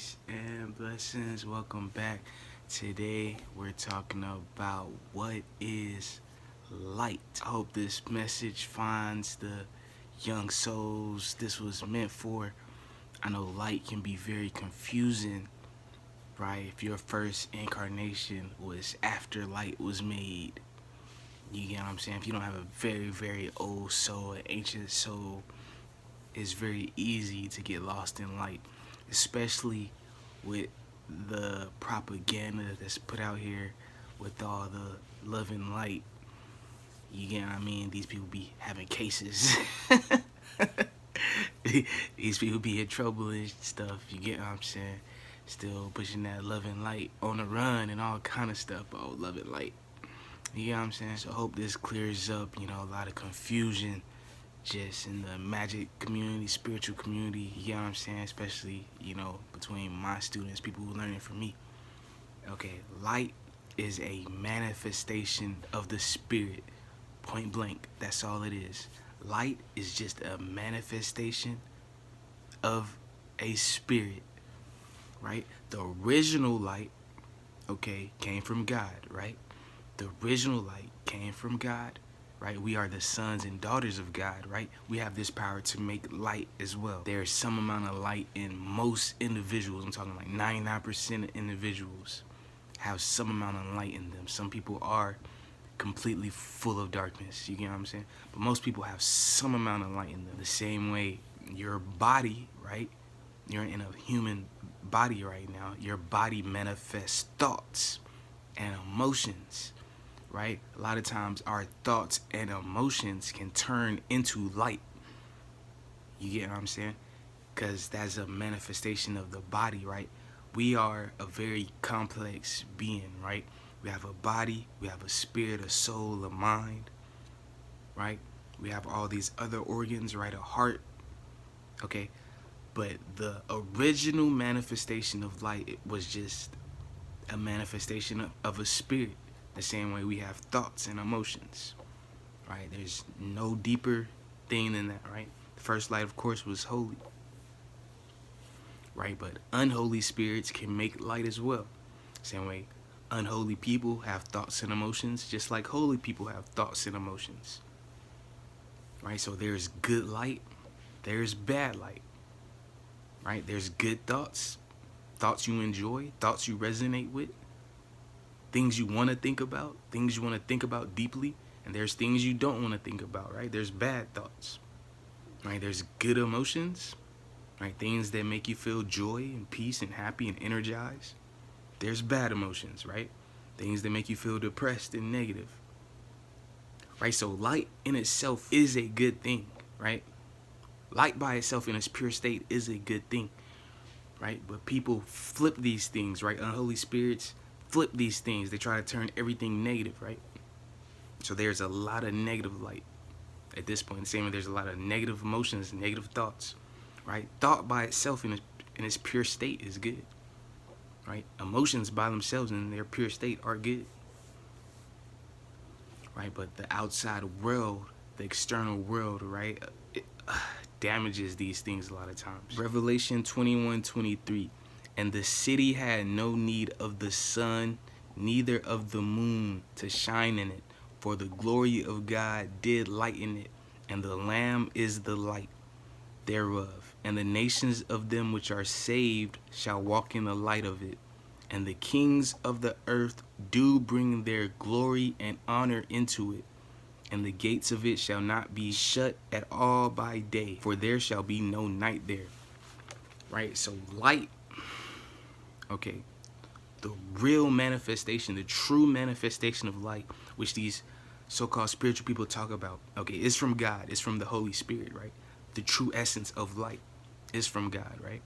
Peace and blessings. Welcome back. Today we're talking about what is light. I hope this message finds the young souls this was meant for. I know light can be very confusing, right? If your first incarnation was after light was made, you get what I'm saying? If you don't have a very, very old soul, an ancient soul, it's very easy to get lost in light, especially with the propaganda that's put out here with all the love and light. You get what I mean? These people be having cases. These people be in trouble and stuff. You get what I'm saying? Still pushing that love and light on the run and all kind of stuff. Oh, love and light. You get what I'm saying? So I hope this clears up, a lot of confusion just in the magic community, spiritual community, you know what I'm saying? Especially, between my students, people who learning from me. Okay, light is a manifestation of the spirit. Point blank, that's all it is. Light is just a manifestation of a spirit, right? The original light, okay, came from God, right? The original light came from God, right? We are the sons and daughters of God, right? We have this power to make light as well. There's some amount of light in most individuals. I'm talking like 99% of individuals have some amount of light in them. Some people are completely full of darkness, you get what I'm saying? But most people have some amount of light in them. The same way your body, right? You're in a human body right now. Your body manifests thoughts and emotions, right? A lot of times our thoughts and emotions can turn into light. You get what I'm saying? Because that's a manifestation of the body, right? We are a very complex being, right? We have a body, we have a spirit, a soul, a mind, right? We have all these other organs, right? A heart, okay? But the original manifestation of light was just a manifestation of a spirit. The same way we have thoughts and emotions, right? There's no deeper thing than that, right? The first light, of course, was holy, right? But unholy spirits can make light as well. Same way unholy people have thoughts and emotions, just like holy people have thoughts and emotions, right? So there's good light, there's bad light, right? There's good thoughts, thoughts you enjoy, thoughts you resonate with, things you want to think about, things you want to think about deeply, and there's things you don't want to think about, right? There's bad thoughts, right? There's good emotions, right? Things that make you feel joy and peace and happy and energized. There's bad emotions, right? Things that make you feel depressed and negative, right? So light in itself is a good thing, right? Light by itself in its pure state is a good thing, right? But people flip these things, right? Unholy spirits flip these things. They try to turn everything negative, right? So there's a lot of negative light at this point. Same way there's a lot of negative emotions, negative thoughts, right? Thought by itself in its pure state is good, right? Emotions by themselves in their pure state are good, right? But the outside world, the external world, right, it damages these things a lot of times. Revelation 21:23. And the city had no need of the sun, neither of the moon to shine in it, for the glory of God did lighten it, and the Lamb is the light thereof. And the nations of them which are saved shall walk in the light of it. And the kings of the earth do bring their glory and honor into it. And the gates of it shall not be shut at all by day, for there shall be no night there. Right? So light, okay, the real manifestation, the true manifestation of light, which these so-called spiritual people talk about, okay, is from God, it's from the Holy Spirit, right? The true essence of light is from God, right?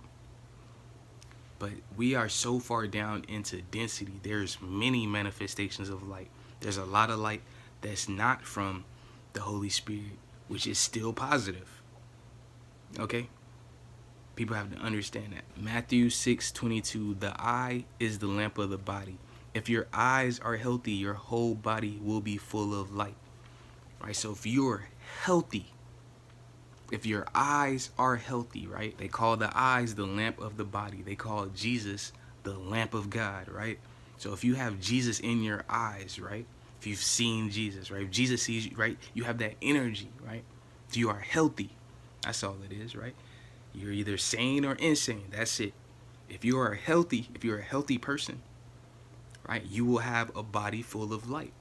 But we are so far down into density, there's many manifestations of light. There's a lot of light that's not from the Holy Spirit, which is still positive, okay? People have to understand that. Matthew 6:22, the eye is the lamp of the body. If your eyes are healthy, your whole body will be full of light, right? So if you're healthy, If your eyes are healthy, right? They call the eyes the lamp of the body. They call Jesus the lamp of God, right? So if you have Jesus in your eyes, right? If you've seen Jesus, right? If Jesus sees you, right? You have that energy, right? If you are healthy, that's all it is, right? You're either sane or insane. That's it. If you are healthy, if you're a healthy person, right, you will have a body full of light,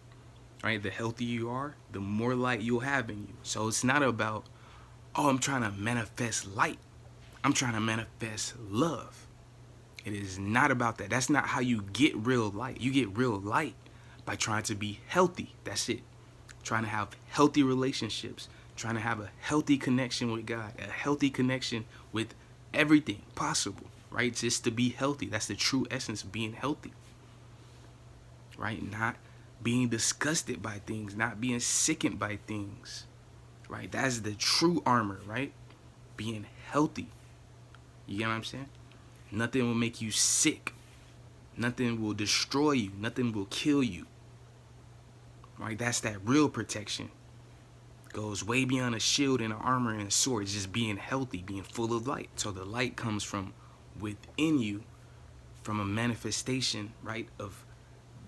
right? The healthier you are, the more light you'll have in you. So it's not about, oh, I'm trying to manifest light. I'm trying to manifest love. It is not about that. That's not how you get real light. You get real light by trying to be healthy. That's it. Trying to have healthy relationships, trying to have a healthy connection with God, a healthy connection with everything possible, right? Just to be healthy. That's the true essence of being healthy, right? Not being disgusted by things, not being sickened by things, right? That's the true armor, right? Being healthy. You get what I'm saying? Nothing will make you sick. Nothing will destroy you. Nothing will kill you. Right? That's that real protection. Goes way beyond a shield and an armor and a sword. It's just being healthy, being full of light. So the light comes from within you, from a manifestation, right, of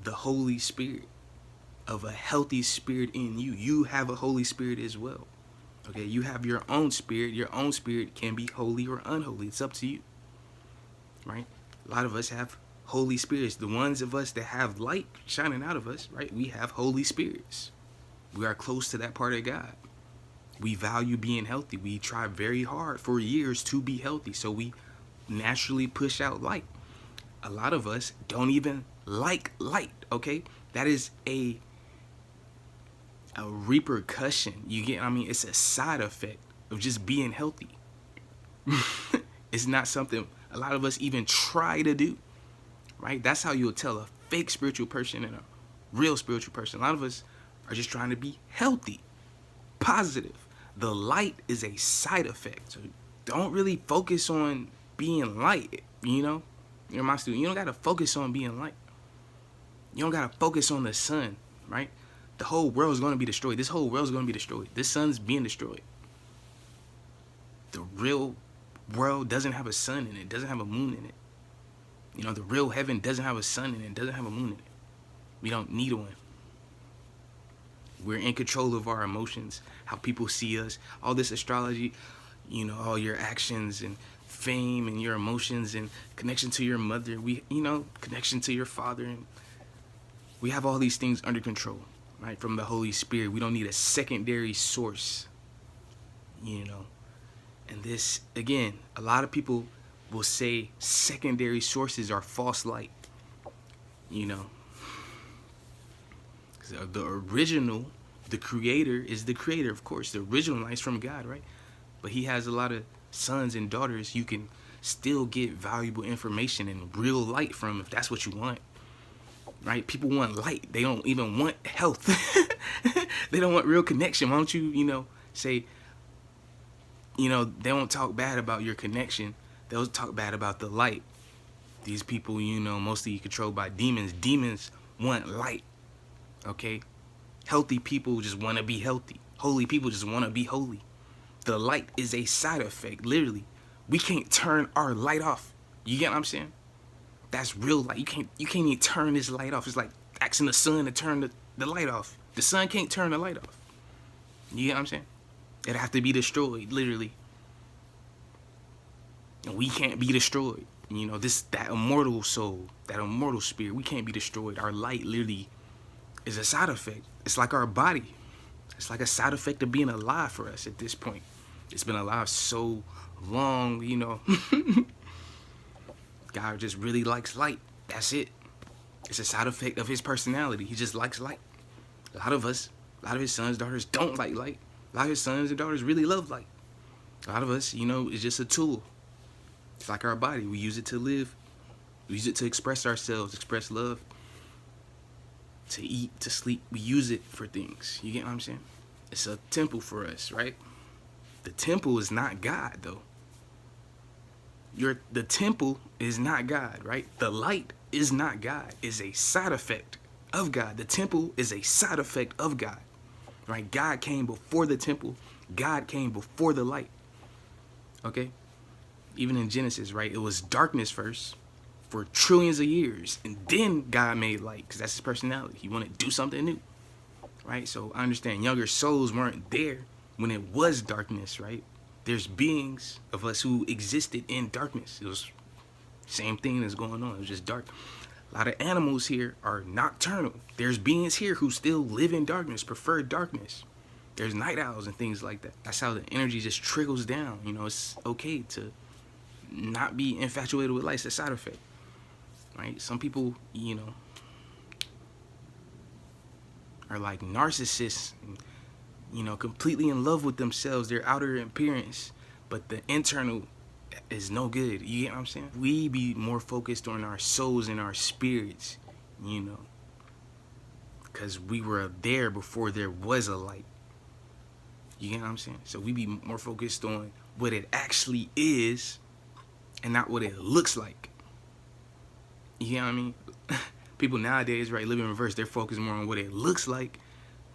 the Holy Spirit, of a healthy spirit in you. You have a Holy Spirit as well. Okay, you have your own spirit. Your own spirit can be holy or unholy. It's up to you. Right? A lot of us have Holy Spirits. The ones of us that have light shining out of us, right? We have Holy Spirits. We are close to that part of God. We value being healthy. We try very hard for years to be healthy. So we naturally push out light. A lot of us don't even like light, okay? That is a repercussion. It's a side effect of just being healthy. It's not something a lot of us even try to do, right? That's how you'll tell a fake spiritual person and a real spiritual person. A lot of us are just trying to be healthy, positive. The light is a side effect. So don't really focus on being light, You're my student. You don't got to focus on being light. You don't got to focus on the sun, right? The whole world is going to be destroyed. This whole world is going to be destroyed. This sun's being destroyed. The real world doesn't have a sun in it, doesn't have a moon in it. The real heaven doesn't have a sun in it, doesn't have a moon in it. We don't need one. We're in control of our emotions, how people see us, all this astrology, all your actions and fame and your emotions and connection to your mother, connection to your father. And we have all these things under control, right? From the Holy Spirit. We don't need a secondary source, And this, again, a lot of people will say secondary sources are false light. The original, the creator is the creator, of course. The original light is from God, right? But he has a lot of sons and daughters you can still get valuable information and real light from if that's what you want, right? People want light. They don't even want health. They don't want real connection. Why don't you, say, they won't talk bad about your connection. They'll talk bad about the light. These people, mostly controlled by demons. Demons want light, okay? Healthy people just want to be healthy. Holy people just want to be holy. The light is a side effect, literally. We can't turn our light off. You get what I'm saying? That's real light. You can't even turn this light off. It's like asking the sun to turn the light off. The sun can't turn the light off. You get what I'm saying? It'd have to be destroyed, literally. And we can't be destroyed. That immortal soul, that immortal spirit, we can't be destroyed. Our light literally is a side effect. It's like our body. It's like a side effect of being alive for us at this point. It's been alive so long, God just really likes light. That's it. It's a side effect of his personality. He just likes light. A lot of his sons, daughters don't like light. A lot of his sons and daughters really love light. A lot of us, it's just a tool. It's like our body. We use it to live. We use it to express ourselves, express love, to eat, to sleep. We use it for things. You get what I'm saying? It's a temple for us, right? The temple is not God, though. The temple is not God, right? The light is not God. It's a side effect of God. The temple is a side effect of God, right? God came before the temple. God came before the light. Okay? Even in Genesis, right? It was darkness first for trillions of years. And then God made light, because that's his personality. He wanted to do something new. Right? So I understand younger souls weren't there when it was darkness, right? There's beings of us who existed in darkness. It was the same thing that's going on. It was just dark. A lot of animals here are nocturnal. There's beings here who still live in darkness, prefer darkness. There's night owls and things like that. That's how the energy just trickles down. You know, it's okay to not be infatuated with light. It's a side effect, right? Some people, you know, are like narcissists, and, you know, completely in love with themselves, their outer appearance, but the internal is no good. You get what I'm saying? We be more focused on our souls and our spirits, you know, because we were there before there was a light. You get what I'm saying? So we be more focused on what it actually is and not what it looks like. You get what I mean? People nowadays, right, live in reverse. They're focused more on what it looks like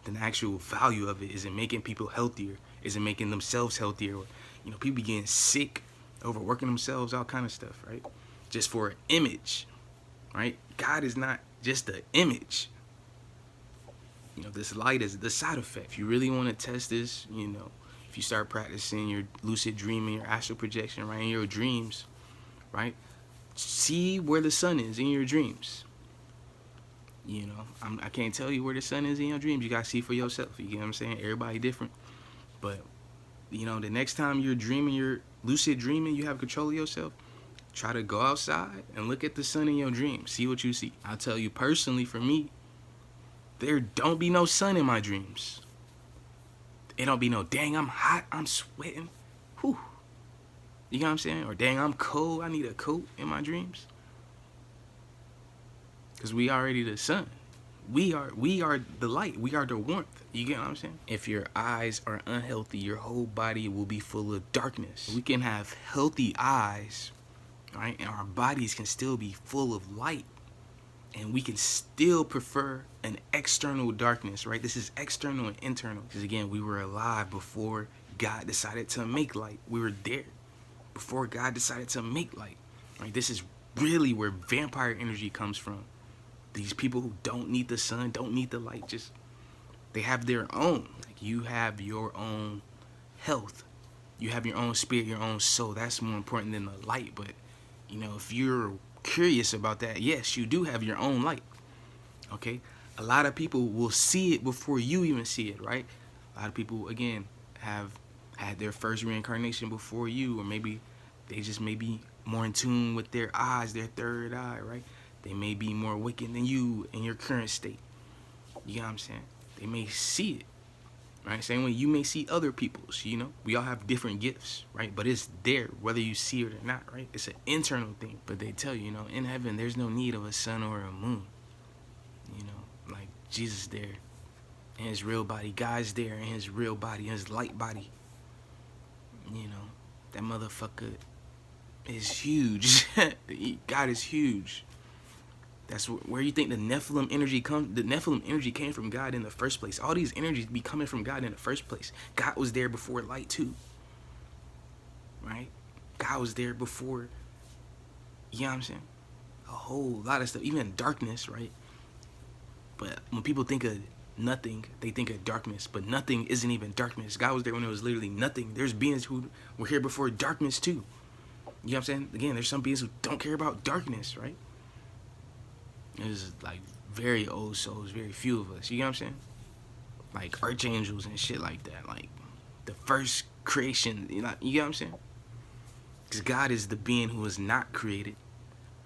than the actual value of it. Is it making people healthier? Is it making themselves healthier? You know, people be getting sick, overworking themselves, all kind of stuff, right? Just for an image, right? God is not just an image. You know, this light is the side effect. If you really want to test this, you know, if you start practicing your lucid dreaming, your astral projection, right, in your dreams, right? See where the sun is in your dreams. You know, I can't tell you where the sun is in your dreams. You got to see for yourself. You get what I'm saying? Everybody different. But, you know, the next time you're dreaming, you're lucid dreaming, you have control of yourself, try to go outside and look at the sun in your dreams. See what you see. I'll tell you personally, for me, there don't be no sun in my dreams. It don't be no, dang, I'm hot, I'm sweating. Whew. You know what I'm saying? Or dang, I'm cold, I need a coat in my dreams. Because we already the sun. We are the light. We are the warmth. You get what I'm saying? If your eyes are unhealthy, your whole body will be full of darkness. We can have healthy eyes, right? And our bodies can still be full of light. And we can still prefer an external darkness, right? This is external and internal. Because again, we were alive before God decided to make light. We were there before God decided to make light, right? This is really where vampire energy comes from. These people who don't need the sun, don't need the light, just, they have their own. Like, you have your own health. You have your own spirit, your own soul. That's more important than the light. But, you know, if you're curious about that, yes, you do have your own light. Okay? A lot of people will see it before you even see it, right? A lot of people, again, have had their first reincarnation before you, or maybe they just may be more in tune with their eyes, their third eye, right? They may be more wicked than you in your current state. You know what I'm saying? They may see it, right? Same way you may see other people's, you know? We all have different gifts, right? But it's there, whether you see it or not, right? It's an internal thing. But they tell you, you know, in heaven, there's no need of a sun or a moon. You know, like Jesus there in his real body. God's there in his real body, in his light body. You know, that motherfucker is huge. God is huge. That's where you think the Nephilim energy comes. The Nephilim energy came from God in the first place. All these energies be coming from God in the first place. God was there before light too. Right? God was there before, you know what I'm saying? A whole lot of stuff, even darkness, right? But when people think of nothing, they think of darkness. But nothing isn't even darkness. God was there when it was literally nothing. There's beings who were here before darkness too. You know what I'm saying? Again, there's some beings who don't care about darkness, right? There's like very old souls, very few of us. You know what I'm saying? Like archangels and shit like that. Like the first creation. You know what I'm saying? Because God is the being who was not created,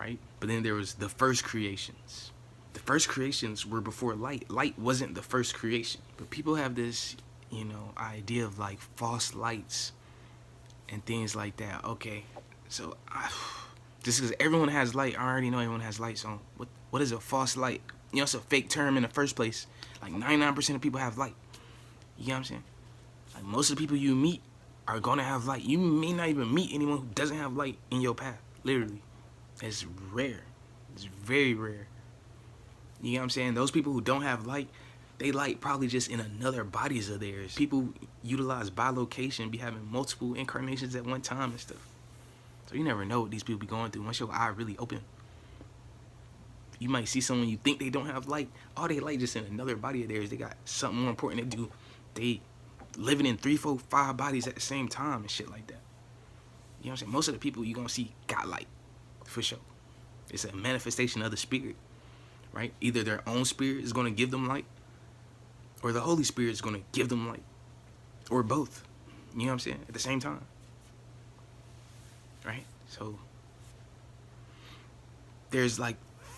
right? But then there was the first creations. The first creations were before light. Light wasn't the first creation. But people have this, you know, idea of like false lights and things like that. Okay, so just because everyone has light, I already know everyone has light. So what is a false light? You know, it's a fake term in the first place. Like 99% of people have light. You know what I'm saying? Like most of the people you meet are gonna have light. You may not even meet anyone who doesn't have light in your path. Literally, it's rare. It's very rare. You know what I'm saying? Those people who don't have light, they light probably just in another bodies of theirs. People utilize bilocation, be having multiple incarnations at one time and stuff. So you never know what these people be going through once your eye really open. You might see someone you think they don't have light. All they light just in another body of theirs. They got something more important to do. They living in 3, 4, 5 bodies at the same time and shit like that. You know what I'm saying? Most of the people you gonna see got light, for sure. It's a manifestation of the spirit, right? Either their own spirit is gonna give them light, or the Holy Spirit is gonna give them light, or both. You know what I'm saying? At the same time, right? So there's like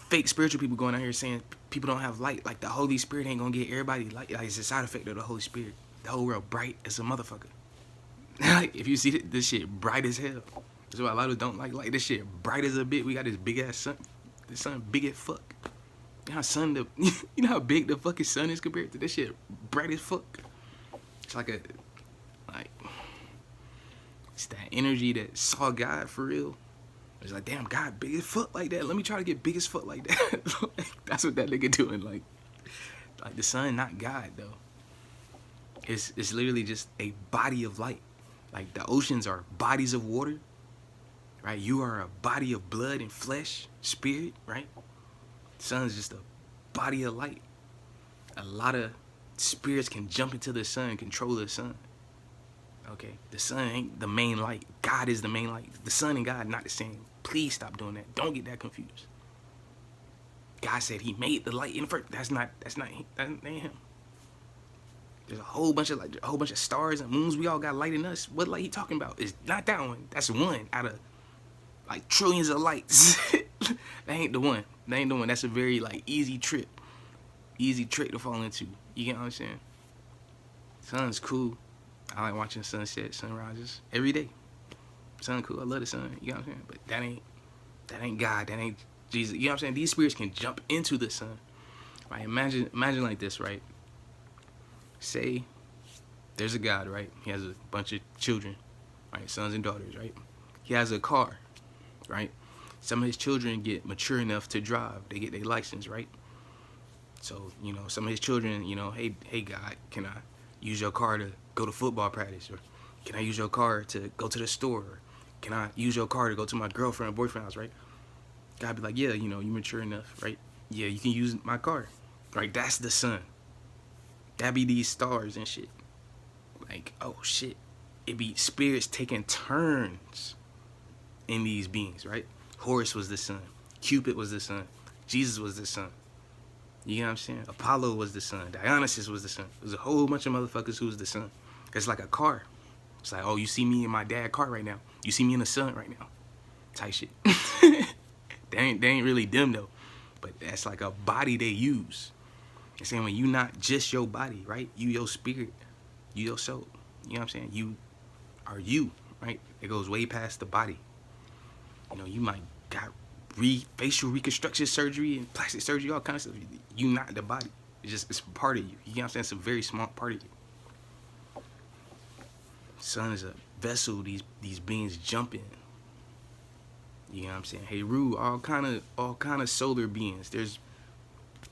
fake spiritual people going out here saying people don't have light. Like the Holy Spirit ain't gonna get everybody light. Like it's a side effect of the Holy Spirit. The whole world bright as a motherfucker. Like if you see this shit bright as hell. That's why a lot of us don't like light. This shit bright as a bit. We got this big ass sun. This sun big as fuck. You know how big the fucking sun is compared to this shit bright as fuck. It's like it's that energy that saw God for real. It's like, damn, God big as fuck like that. Let me try to get big as fuck like that. That's what that nigga doing. Like the sun, not God though. It's literally just a body of light. Like the oceans are bodies of water, right? You are a body of blood and flesh, spirit, right? The sun is just a body of light. A lot of spirits can jump into the sun and control the sun. Okay, the sun ain't the main light. God is the main light. The sun and God not the same. Please stop doing that. Don't get that confused. God said He made the light in the first. That ain't Him. There's a whole bunch of stars and moons. We all got light in us. What light He talking about? It's not that one. That's one out of like trillions of lights. That ain't the one. That ain't the one. That's a very like easy trick to fall into. You get what I'm saying? Sun's cool. I like watching sunset, sunrises every day. Sun cool. I love the sun. You know what I'm saying? But that ain't God. That ain't Jesus. You know what I'm saying? These spirits can jump into the sun. Right? Imagine like this, right? Say there's a God, right? He has a bunch of children, right? Sons and daughters, right? He has a car, right? Some of his children get mature enough to drive. They get their license, right? So, you know, some of his children, you know, hey God, can I use your car to go to football practice? Or can I use your car to go to the store? Or can I use your car to go to my girlfriend or boyfriend's house, right? God be like, yeah, you know, you mature enough, right? Yeah, you can use my car, right? That's the sun. That be these stars and shit. Like, oh shit. It be spirits taking turns in these beings, right? Horus was the sun. Cupid was the sun. Jesus was the sun. You know what I'm saying? Apollo was the sun. Dionysus was the sun. There's a whole bunch of motherfuckers who was the sun. It's like a car. It's like, oh, you see me in my dad's car right now. You see me in the sun right now. Type shit. They ain't really them though. But that's like a body they use. It's saying when you not just your body, right? You your spirit. You your soul. You know what I'm saying? You are you, right? It goes way past the body. You know, you might got facial reconstruction surgery and plastic surgery, all kinds of stuff. You not the body. It's part of you. You know what I'm saying? It's a very small part of you. Sun is a vessel these beings jump in. You know what I'm saying? Hey, Ru, all kind of solar beings. There's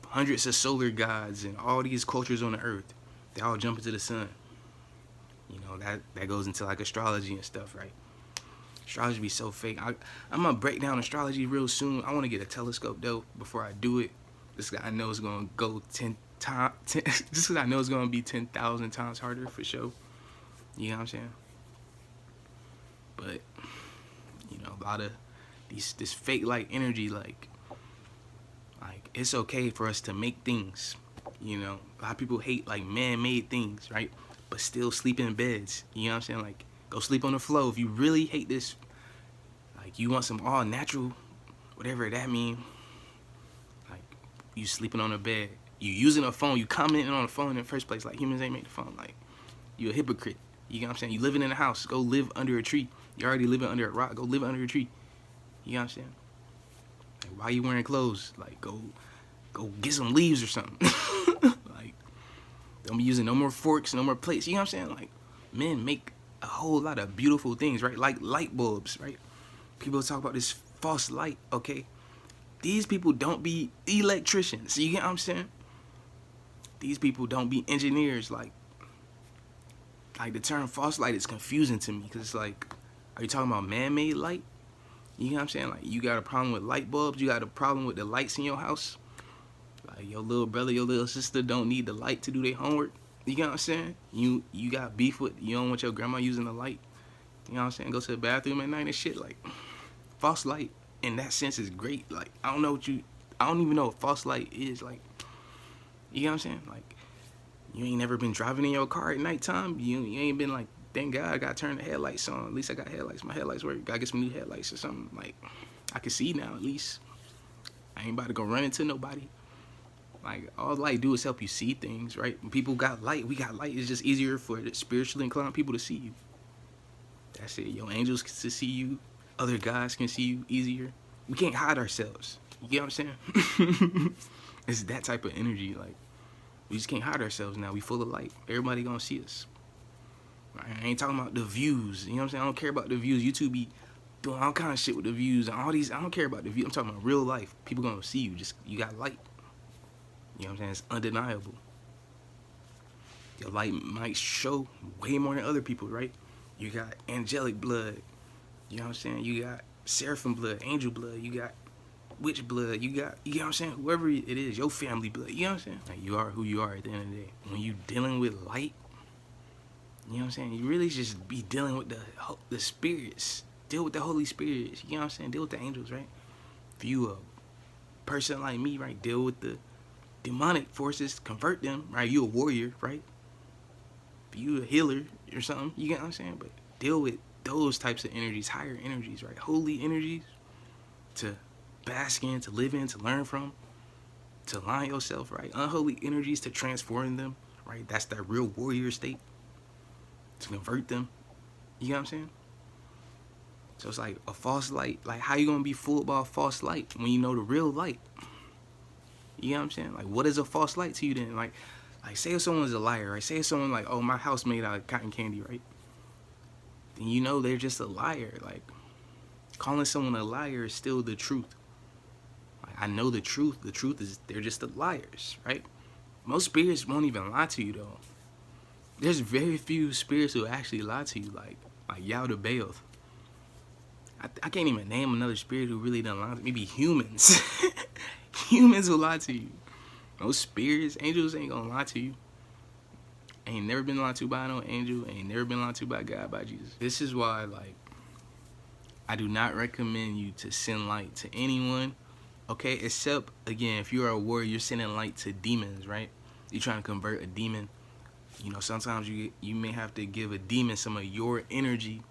hundreds of solar gods and all these cultures on the earth. They all jump into the sun. You know, that goes into like astrology and stuff, right? Astrology be so fake. I'm gonna break down astrology real soon. I want to get a telescope though before I do it. This guy I know is gonna go 10 times. Just because I know it's gonna be 10,000 times harder for sure. You know what I'm saying? But you know, a lot of this fake light energy, like it's okay for us to make things. You know, a lot of people hate like man-made things, right? But still sleep in beds. You know what I'm saying? Like, go sleep on the floor. If you really hate this, like you want some all natural, whatever that mean, like you sleeping on a bed, you using a phone, you commenting on the phone in the first place, like humans ain't make the phone, like you a hypocrite. You know what I'm saying? You living in a house, go live under a tree. You already living under a rock, go live under a tree. You know what I'm saying? Like, why you wearing clothes? Like, go get some leaves or something. Like, don't be using no more forks, no more plates. You know what I'm saying? Like, men make a whole lot of beautiful things, right? Like light bulbs, right? People talk about this false light, okay? These people don't be electricians. You get what I'm saying? these people don't be engineers. Like the term false light is confusing to me, because it's like, are you talking about man-made light? You know what I'm saying? Like, you got a problem with light bulbs, you got a problem with the lights in your house. Like, your little brother, your little sister don't need the light to do their homework. You know what I'm saying? You got beef with, you don't want your grandma using the light. You know what I'm saying? Go to the bathroom at night and shit. Like, false light in that sense is great. Like, I don't even know what false light is. Like, you know what I'm saying? Like, you ain't never been driving in your car at nighttime. You ain't been like, thank God I got to turn the headlights on. At least I got headlights. My headlights work. Gotta get some new headlights or something. Like, I can see now at least. I ain't about to go run into nobody. Like, all light do is help you see things, right? When people got light, we got light. It's just easier for the spiritually inclined people to see you. That's it. Your angels can see you. Other guys can see you easier. We can't hide ourselves. You get what I'm saying? It's that type of energy. Like, we just can't hide ourselves now. We full of light. Everybody gonna see us. I ain't talking about the views. You know what I'm saying? I don't care about the views. YouTube be doing all kind of shit with the views and all these. I don't care about the views. I'm talking about real life. People gonna see you. Just, you got light. You know what I'm saying? It's undeniable. Your light might show way more than other people, right? You got angelic blood. You know what I'm saying? You got seraphim blood, angel blood. You got witch blood. You know what I'm saying? Whoever it is, your family blood. You know what I'm saying? Like, you are who you are at the end of the day. When you dealing with light, you know what I'm saying? You really just be dealing with the spirits. Deal with the Holy Spirits. You know what I'm saying? Deal with the angels, right? If you a person like me, right? Deal with the demonic forces, convert them, right? You a warrior, right? If you a healer or something, you get what I'm saying? But deal with those types of energies, higher energies, right? Holy energies to bask in, to live in, to learn from, to align yourself, right? Unholy energies to transform them, right? That's that real warrior state. To convert them. You know what I'm saying? So it's like a false light. Like, how you gonna be fooled by a false light when you know the real light? You know what I'm saying? Like, what is a false light to you then? Like say if someone's a liar, right? Say if someone like, oh, my house made out of cotton candy, right? Then you know they're just a liar. Like, calling someone a liar is still the truth. Like, I know the truth. The truth is they're just the liars, right? Most spirits won't even lie to you though. There's very few spirits who actually lie to you, like Yao the Baoth. I can't even name another spirit who really doesn't lie to you. Maybe humans. Humans will lie to you. Most spirits, angels ain't gonna lie to you. Ain't never been lied to by no angel. Ain't never been lied to by God, by Jesus. This is why, like, I do not recommend you to send light to anyone, okay? Except, again, if you are a warrior, you're sending light to demons, right? You're trying to convert a demon. You know, sometimes you may have to give a demon some of your energy,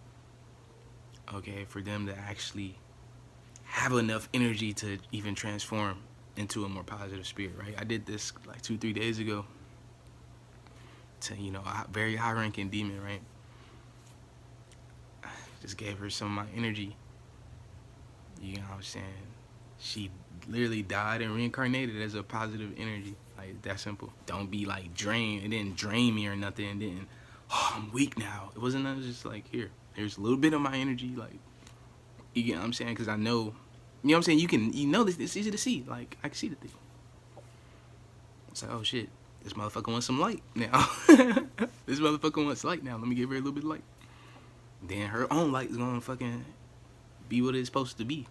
okay, for them to actually have enough energy to even transform into a more positive spirit, right? I did this like 2-3 days ago to, you know, a very high-ranking demon, right? Just gave her some of my energy. You know what I'm saying? She literally died and reincarnated as a positive energy. Like, that simple. Don't be like drained. It didn't drain me or nothing. It didn't, oh, I'm weak now. It wasn't. It was just like, here, there's a little bit of my energy. Like, you get what I'm saying? Because I know, you know what I'm saying? You know this, it's easy to see. Like, I can see the thing. It's like, oh shit, this motherfucker wants some light now. This motherfucker wants light now. Let me give her a little bit of light. Then her own light is gonna fucking be what it's supposed to be.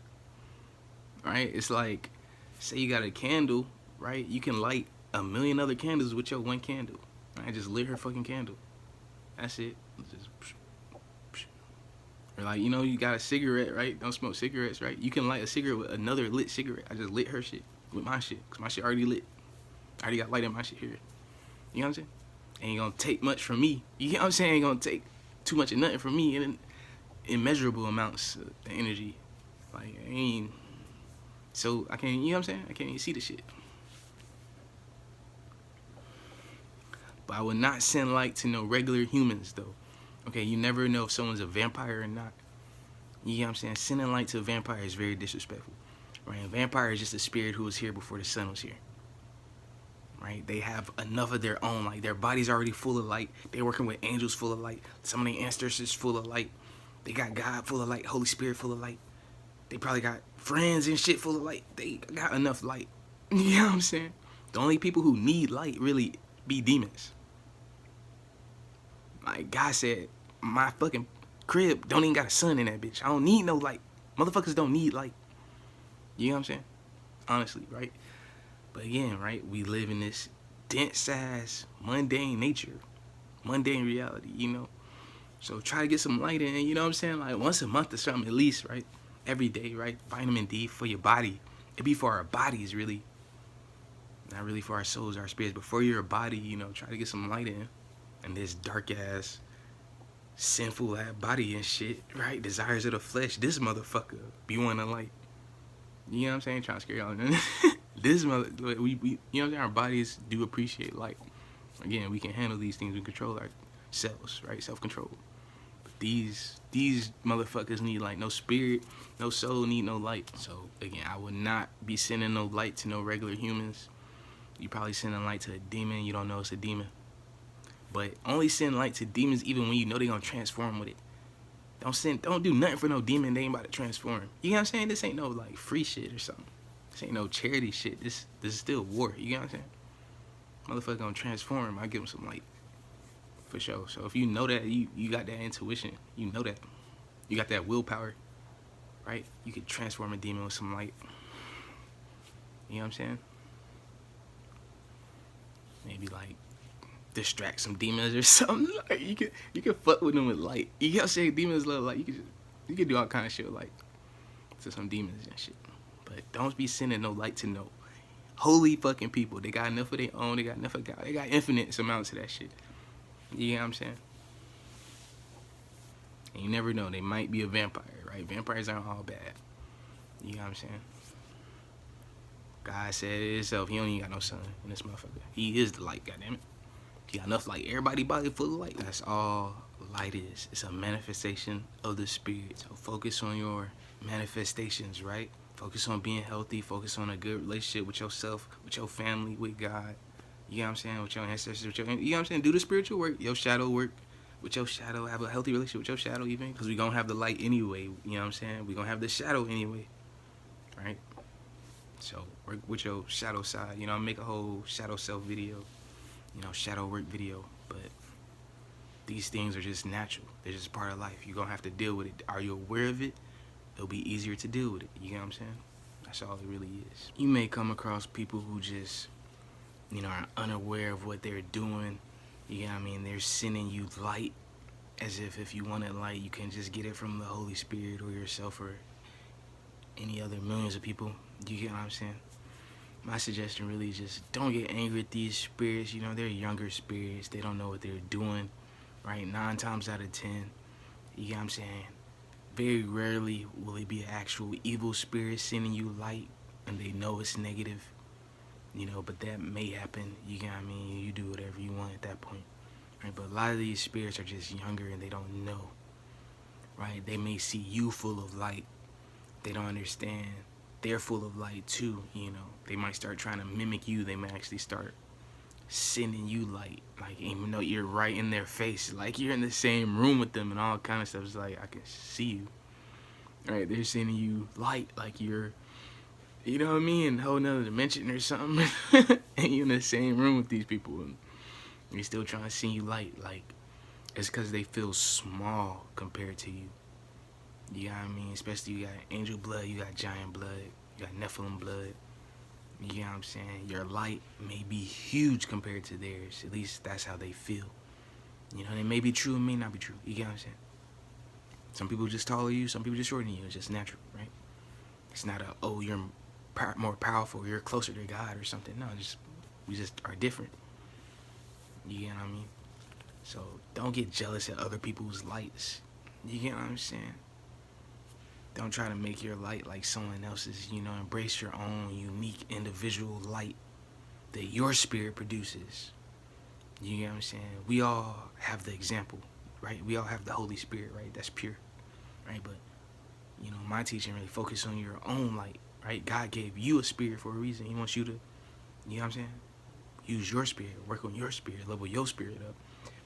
Right? It's like, say you got a candle, right? You can light a million other candles with your one candle. Right? Just lit her fucking candle. That's it. Just, or like, you know, you got a cigarette, right? Don't smoke cigarettes, right? You can light a cigarette with another lit cigarette. I just lit her shit with my shit, because my shit already lit. I already got light in my shit here. You know what I'm saying? Ain't gonna take much from me. You know what I'm saying? Ain't gonna take too much of nothing from me, and immeasurable amounts of energy. Like, I ain't. So I can't, you know what I'm saying? I can't even see the shit. But I would not send light to no regular humans though. Okay, you never know if someone's a vampire or not. You know what I'm saying? Sending light to a vampire is very disrespectful. Right? A vampire is just a spirit who was here before the sun was here. Right? They have enough of their own. Like, their body's already full of light. They're working with angels full of light. Some of their ancestors full of light. They got God full of light. Holy Spirit full of light. They probably got friends and shit full of light. They got enough light. You know what I'm saying? The only people who need light, really, be demons. Like God said, my fucking crib don't even got a sun in that bitch. I don't need no light. Motherfuckers don't need light. You know what I'm saying? Honestly, right? But again, right, we live in this dense ass, mundane nature, mundane reality, you know? So try to get some light in, you know what I'm saying? Like once a month or something at least, right? Every day, right? Vitamin D for your body. It be for our bodies, really. Not really for our souls, our spirits, but for your body, you know, try to get some light in. And this dark ass, sinful ass body and shit, right? Desires of the flesh. This motherfucker be wanting light. You know what I'm saying? Trying to scare y'all. This mother, we, you know what I'm saying? Our bodies do appreciate light. Again, we can handle these things. We control ourselves, right? Self-control. But these motherfuckers need light. No spirit, no soul need no light. So again, I would not be sending no light to no regular humans. You probably sending light to a demon. You don't know it's a demon. But only send light to demons even when you know they're gonna transform with it. Don't do nothing for no demon. They ain't about to transform. You know what I'm saying? This ain't no like free shit or something. This ain't no charity shit. This is still war. You know what I'm saying? Motherfucker gonna transform. I give him some light. For sure. So if you know that, you got that intuition. You know that. You got that willpower. Right? You could transform a demon with some light. You know what I'm saying? Maybe like distract some demons or something. Like you can fuck with them with light. You know what I'm saying? Demons love light. You can do all kind of shit like to some demons and shit. But don't be sending no light to no holy fucking people. They got enough of their own. They got enough of God. They got infinite amounts of that shit. You know what I'm saying? And you never know. They might be a vampire, right? Vampires aren't all bad. You know what I'm saying? God said it himself. He don't even got no sun in this motherfucker. He is the light, goddammit. He got enough light. Everybody body full of light. That's all light is. It's a manifestation of the spirit. So focus on your manifestations, right? Focus on being healthy. Focus on a good relationship with yourself, with your family, with God. You know what I'm saying? With your ancestors, you know what I'm saying? Do the spiritual work, your shadow work. With your shadow, have a healthy relationship with your shadow even. Because we going to have the light anyway. You know what I'm saying? we going to have the shadow anyway. Right? So work with your shadow side. You know, make a whole shadow self video. You know, shadow work video. But these things are just natural. They're just part of life. You're going to have to deal with it. Are you aware of it? It'll be easier to deal with it. You know what I'm saying? That's all it really is. You may come across people who just, you know, are unaware of what they're doing. You know what I mean? They're sending you light as if you wanted light, you can just get it from the Holy Spirit or yourself or any other millions of people. You get what I'm saying? My suggestion really is just don't get angry at these spirits. You know, they're younger spirits. They don't know what they're doing, right? 9 times out of 10, you get what I'm saying? Very rarely will it be an actual evil spirit sending you light and they know it's negative. You know, but that may happen. You get what I mean? You do whatever you want at that point. Right? But a lot of these spirits are just younger and they don't know. Right? They may see you full of light. They don't understand. They're full of light too, you know. They might start trying to mimic you. They may actually start sending you light. Like, even though you're right in their face. Like, you're in the same room with them and all kind of stuff. It's like, I can see you. Right? They're sending you light like you're, you know what I mean, a whole nother dimension or something. And you're in the same room with these people. And they still trying to send you light. Like, it's because they feel small compared to you. You know what I mean? Especially you got angel blood, you got giant blood, you got Nephilim blood. You know what I'm saying? Your light may be huge compared to theirs. At least that's how they feel. You know, it may be true, it may not be true. You get what I'm saying? Some people just taller than you, some people just shorter than you. It's just natural, right? It's not oh, you're more powerful, you're closer to God or something. No, we just are different. You get what I mean? So don't get jealous at other people's lights. You get what I'm saying? Don't try to make your light like someone else's. You know, embrace your own unique individual light that your spirit produces. You get what I'm saying? We all have the example, right? We all have the Holy Spirit, right? That's pure, right? But, you know, my teaching really focus on your own light, right? God gave you a spirit for a reason. He wants you to, you know what I'm saying? Use your spirit, work on your spirit, level your spirit up,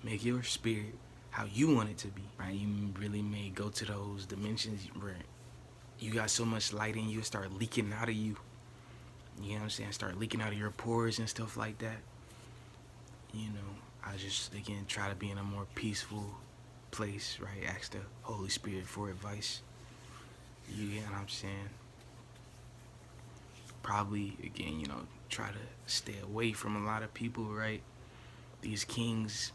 make your spirit how you want it to be, right? You really may go to those dimensions where you got so much light in you, start leaking out of you. You know what I'm saying? Start leaking out of your pores and stuff like that. you know, I just, again, try to be in a more peaceful place, right? Ask the Holy Spirit for advice. You get what I'm saying? Probably, again, you know, try to stay away from a lot of people, right? These kings,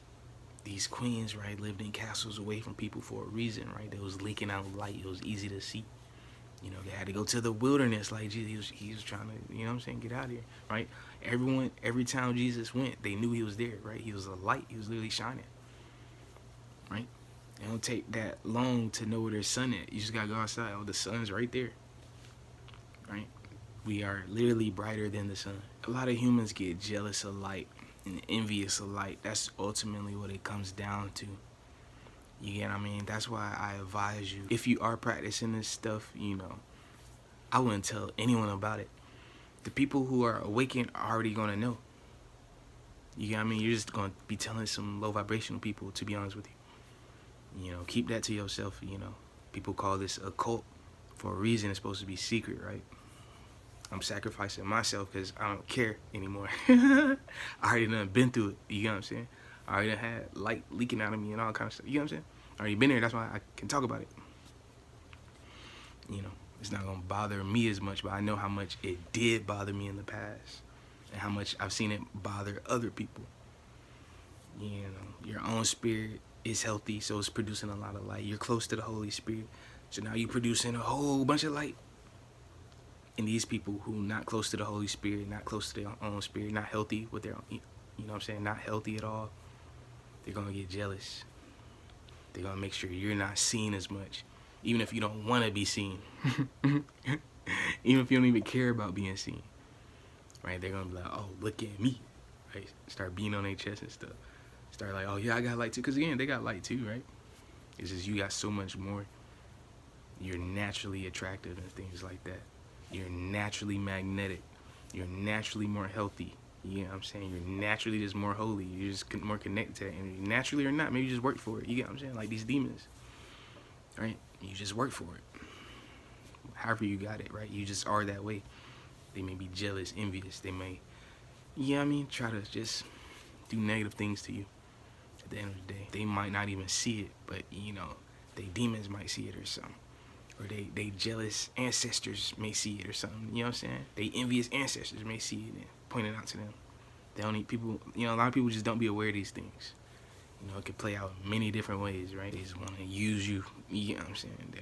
these queens, right, lived in castles away from people for a reason, right? They was leaking out light. It was easy to see. You know, they had to go to the wilderness, like Jesus. He was trying to, you know what I'm saying, get out of here, right? Every town Jesus went, they knew he was there, right? He was a light. He was literally shining, right? It don't take that long to know where their sun is. You just gotta go outside. Oh, the sun's right there, right? We are literally brighter than the sun. A lot of humans get jealous of light and envious of light. That's ultimately what it comes down to. You get what I mean? That's why I advise you, if you are practicing this stuff, you know, I wouldn't tell anyone about it. The people who are awakened are already going to know. You get what I mean? You're just going to be telling some low vibrational people, to be honest with you. You know, keep that to yourself, you know. People call this a cult for a reason. It's supposed to be secret, right? I'm sacrificing myself because I don't care anymore. I already done been through it. You know what I'm saying? I already done had light leaking out of me and all kind of stuff. You know what I'm saying? I already been there. That's why I can talk about it. You know, it's not going to bother me as much, but I know how much it did bother me in the past and how much I've seen it bother other people. You know, your own spirit is healthy, so it's producing a lot of light. You're close to the Holy Spirit, so now you're producing a whole bunch of light. And these people who not close to the Holy Spirit, not close to their own spirit, not healthy with their own, you know what I'm saying, not healthy at all, they're going to get jealous. They're going to make sure you're not seen as much, even if you don't want to be seen. Even if you don't even care about being seen, right? They're going to be like, oh, look at me, right? Start beating on their chest and stuff. Start like, oh, yeah, I got light too. Because, again, they got light too, right? It's just you got so much more. You're naturally attractive and things like that. You're naturally magnetic. You're naturally more healthy. You know what I'm saying? You're naturally just more holy. You're just more connected to that energy. Naturally or not, maybe you just work for it. You get what I'm saying? Like these demons, right? You just work for it. However you got it, right? You just are that way. They may be jealous, envious. They may, you know what I mean? Try to just do negative things to you. At the end of the day, they might not even see it, but, you know, they demons might see it or something. Or they jealous ancestors may see it or something. You know what I'm saying? They envious ancestors may see it and point it out to them. They don't need people, you know, a lot of people just don't be aware of these things. You know, it could play out many different ways, right? They just want to use you. You know what I'm saying?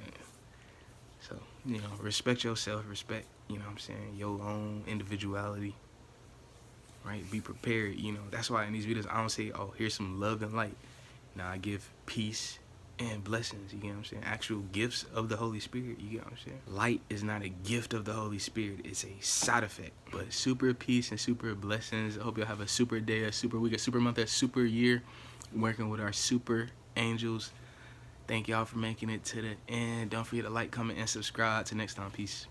So, you know, respect yourself, respect, you know what I'm saying, your own individuality, right? Be prepared, you know. That's why in these videos, I don't say, oh, here's some love and light. Now I give peace and blessings, you get what I'm saying? Actual gifts of the Holy Spirit, you get what I'm saying? Light is not a gift of the Holy Spirit, it's a side effect. But super peace and super blessings. I hope y'all have a super day, a super week, a super month, a super year, working with our super angels. Thank y'all for making it to the end. Don't forget to like, comment, and subscribe. Till next time, peace.